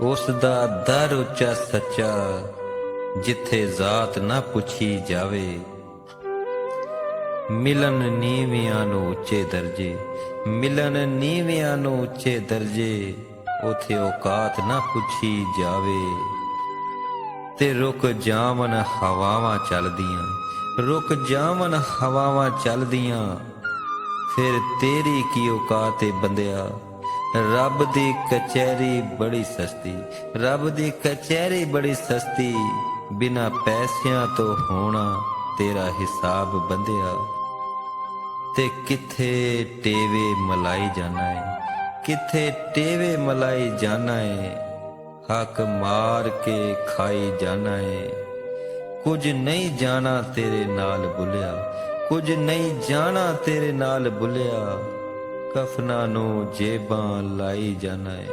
ਉਸ ਦਾ ਦਰ ਉੱਚਾ ਸੱਚਾ, ਜਿੱਥੇ ਜ਼ਾਤ ਨਾ ਪੁੱਛੀ ਜਾਵੇ। ਮਿਲਨ ਨੀਵਿਆਂ ਨੂੰ ਉੱਚੇ ਦਰਜੇ, ਮਿਲਨ ਨੀਵਿਆਂ ਨੂੰ ਉੱਚੇ ਦਰਜੇ, ਉਥੇ ਔਕਾਤ ਨਾ ਪੁੱਛੀ ਜਾਵੇ। ਤੇ ਰੁਕ ਜਾਵਨ ਹਵਾਵਾਂ ਚੱਲਦੀਆਂ, ਰੁਕ ਜਾਵਨ ਹਵਾਵਾਂ ਚੱਲਦੀਆਂ, ਫਿਰ ਤੇਰੀ ਕੀ ਔਕਾਤ ਏ ਬੰਦਿਆ। ਰੱਬ ਦੀ ਕਚਹਿਰੀ ਬੜੀ ਸਸਤੀ, ਰੱਬ ਦੀ ਕਚਹਿਰੀ ਬੜੀ ਸਸਤੀ, ਬਿਨਾਂ ਪੈਸਿਆਂ ਤੋਂ ਹੋਣਾ ਤੇਰਾ ਹਿਸਾਬ ਬੰਦਿਆ। ਤੇ ਕਿੱਥੇ ਟੇਵੇ ਮਲਾਈ ਜਾਣਾ ਏ, ਕਿੱਥੇ ਟੇਵੇ ਮਲਾਈ ਜਾਣਾ ਏ, ਹੱਕ ਮਾਰ ਕੇ ਖਾਈ ਜਾਣਾ ਏ। ਕੁਝ ਨਹੀਂ ਜਾਣਾ ਤੇਰੇ ਨਾਲ ਬੁਲਿਆ, ਕੁਝ ਨਹੀਂ ਜਾਣਾ ਤੇਰੇ ਨਾਲ ਬੁਲਿਆ, ਕਫਨਾਂ ਨੂੰ ਜੇਬਾਂ ਲਾਈ ਜਾਣਾ ਏ।